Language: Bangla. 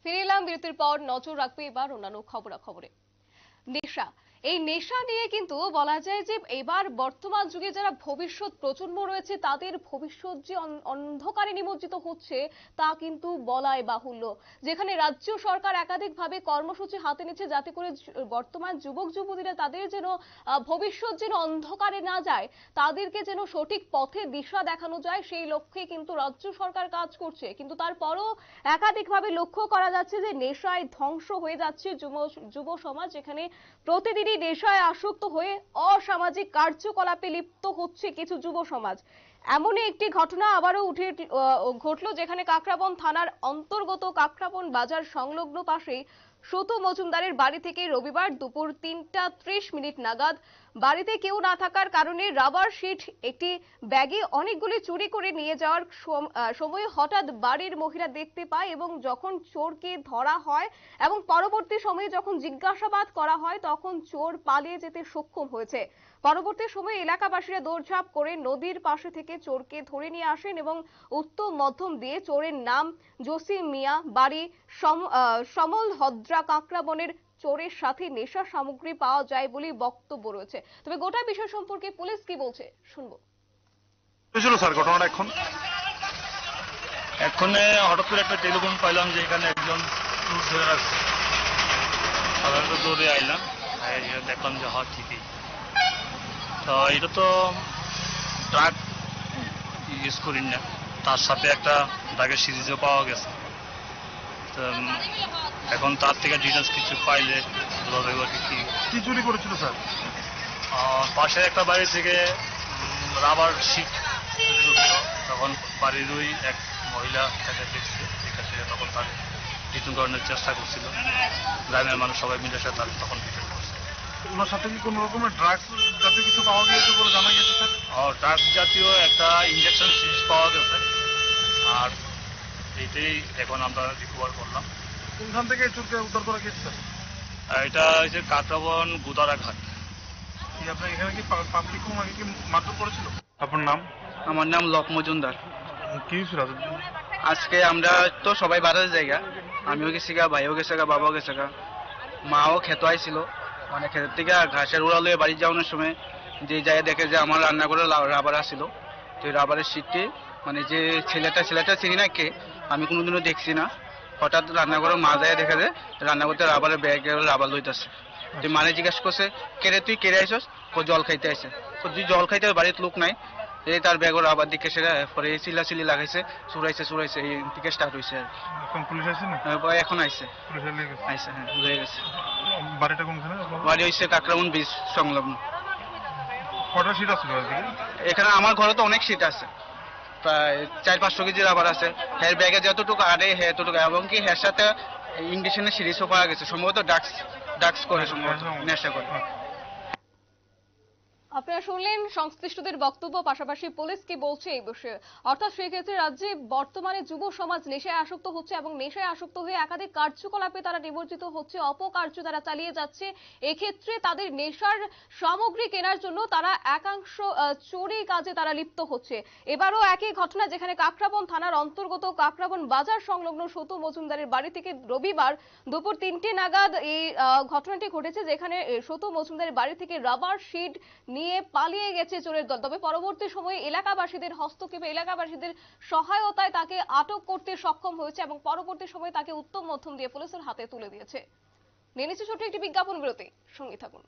ফিরে এলাম বিরতির পর। নজর রাখবে এবার অন্যান্য খবরাখবরে। নেশা, এই নেশা নিয়ে কিন্তু বলা যায় যে এবার বর্তমান যুগে যারা ভবিষ্যৎ প্রজন্ম রয়েছে তাদের ভবিষ্যৎ যে অন্ধকারে নিমজ্জিত হচ্ছে তা কিন্তু বলাই বাহুল্য। যেখানে রাজ্য সরকার একাধিকভাবে কর্মসূচি হাতে নিচ্ছে যাতে করে বর্তমান যুবক যুবতীরা তাদের যেন ভবিষ্যৎ যেন অন্ধকারে না যায়, তাদেরকে যেন সঠিক পথে দিশা দেখানো যায়, সেই লক্ষ্যে কিন্তু রাজ্য সরকার কাজ করছে। কিন্তু তারপরও একাধিকভাবে লক্ষ্য করা যাচ্ছে যে নেশায় ধ্বংস হয়ে যাচ্ছে যুব সমাজ, যেখানে প্রতিদিনই নেশায় আসক্ত হয়ে অসামাজিক কার্যকলাপে লিপ্ত হচ্ছে কিছু যুব সমাজ। এমনই একটি ঘটনা আবারও ঘটলো, যেখানে কাকরাবন থানার অন্তর্গত কাকরাবন বাজার সংলগ্ন পাশেই সতু মজুমদারের বাড়ি থেকে রবিবার দুপুর ৩টা ৩০ নাগাদ বাড়িতে কেউ না থাকার কারণে রাবার শিট একটি ব্যাগে অনেকগুলি চুরি করে নিয়ে যাওয়ার সময় হঠাৎ বাড়ির মহিলা দেখতে পায় এবং যখন চোরকে ধরা হয় এবং পরবর্তী সময়ে যখন জিজ্ঞাসাবাদ করা হয় তখন চোর পালিয়ে যেতে সক্ষম হয়েছে। পরবর্তী সময়ে এলাকাবাসীরা দৌড়ঝাঁপ করে নদীর পাশে থেকে চোরকে ধরে নিয়ে আসেন এবং উত্তম মধ্যম দিয়ে চোরের নাম জসিম মিয়া, বাড়ি সমল হদ্রা, কাকরাবনের চোরের সাথে নেশা সামগ্রী পাওয়া যায় বলে বক্তব্য রয়েছে। তবে গোটা বিষয় সম্পর্কে পুলিশ কি বলছে শুনবো। স্যার ঘটনাটা এখন হঠাৎ করে একটা টেলিফোন পাইলাম যে এখানে একজন চোর ধরে রাখছে। সাধারণত দৌড়ে আইলাম, দেখলাম যে হ্যাঁ ঠিকই। তো এটা তো ড্রাগ ইউজ করি না, তার সাথে একটা ড্রাগের সিরিজও পাওয়া গেছে। তো এখন তার থেকে ডিটেলস কিছু পাইলে কি চুরি করেছিল স্যার? পাশের একটা বাড়ি থেকে রাবার শিট তখন বাড়ির ওই এক মহিলা তাকে দেখছে, তখন তার বিতরণ করানোর চেষ্টা করছিল। গ্রামের মানুষ সবাই মিলে তার তখন বিতরণ করছে। ওনার সাথে কি কোনো রকমের ড্রাগস জাতীয় কিছু পাওয়া গিয়েছে বলে জানা গেছে স্যার? ড্রাগস জাতীয় একটা ইঞ্জেকশন সিরিজ পাওয়া গেছে, আর এইটাই এখন আমরা রিকভার করলাম। কোনখান থেকে চোরকে উদ্ধার করা গেছে স্যার? এটা হচ্ছে কাকরাবন গুদারা ঘাট। আপনার এখানে কি পাবলিক আগে কি মারধর করেছিল? আপনার নাম? আমার নাম লক মজুমদার। কি ছিল আজকে আমরা তো সবাই বাড়ার জায়গা, আমিও গেছি গা, ভাইও গেছে গা, বাবাও গেছে গা, মাও খেতে আইছিল। মানে খেতের থেকে ঘাসের উড়া লয়ে বাড়ি যাওয়ানোর সময় যে জায়গায় দেখে যে আমার রান্না করে রাবার আসছিল। তো এই রাবারের সিটটি মানে যে ছেলেটা চিনি না কে, আমি কোনোদিনও দেখছি না। হঠাৎ রান্না করে মা যায় দেখে যে রান্না করতে রাবারের ব্যাগ রাবার লইতেছে। তুই মানে জিজ্ঞাসা করছে কেড়ে তুই কেড়ে আইসস, জল খাইতে আইসে। তুই জল খাইতে বাড়িতে লোক নাই, এই তার ব্যাগর আবার দিকে সেটা পরে চিল্লাচিল্লি লাগাইছে, চুরাইছে এই দিকে স্টার্ট হয়েছে। এখন পুলিশ আসছে না? এখন আইছে, আইছে, হ্যাঁ হয়ে গেছে। বাড়িটা কোনখানে? বাড়ি হইছে কাকরাবন বীজ সংলগ্ন। কটা সিট আছে এখানে? আমার ঘরে তো অনেক সিট আছে, প্রায় 400-500 কেজি রাবার আছে। হের ব্যাগে যতটুকু আরে এতটুকু, এবং কি হের সাথে ইন্ডিশনের সিরিজও পাওয়া গেছে। সম্ভবত ড্রাগস করে, সম্ভবত নেশা করে। আপনারা শুনলেন সংশ্লিষ্টদের বক্তব্য, পাশাপাশি পুলিশ কি বলছে এই বিষয়ে। অর্থাৎ সেক্ষেত্রে রাজ্যে বর্তমানে যুব সমাজ নেশায় আসক্ত হচ্ছে এবং নেশায় আসক্ত হয়ে একাধিক কার্যকলাপে তারা নিমজ্জিত হচ্ছে, অপকার্য তারা চালিয়ে যাচ্ছে। এক্ষেত্রে তাদের নেশার সামগ্রী কেনার জন্য তারা একাংশ চুরি কাজে তারা লিপ্ত হচ্ছে। এবারও একই ঘটনা, যেখানে কাকরাবন থানার অন্তর্গত কাকরাবন বাজার সংলগ্ন সতু মজুমদারের বাড়ি থেকে রবিবার দুপুর ৩টে নাগাদ এই ঘটনাটি ঘটেছে, যেখানে সতু মজুমদারের বাড়ি থেকে রাবার শিট নিয়ে পালিয়ে গেছে চোরের দল। তবে পরবর্তী সময়ে এলাকাবাসীদের হস্তক্ষেপে, এলাকাবাসীদের সহায়তায় তাকে আটক করতে সক্ষম হয়েছে এবং পরবর্তী সময়ে তাকে উত্তম মধ্যম দিয়ে পুলিশের হাতে তুলে দিয়েছে। নিয়ে নিচ্ছে ছোট্ট একটি বিজ্ঞাপন বিরতি, সঙ্গে থাকুন।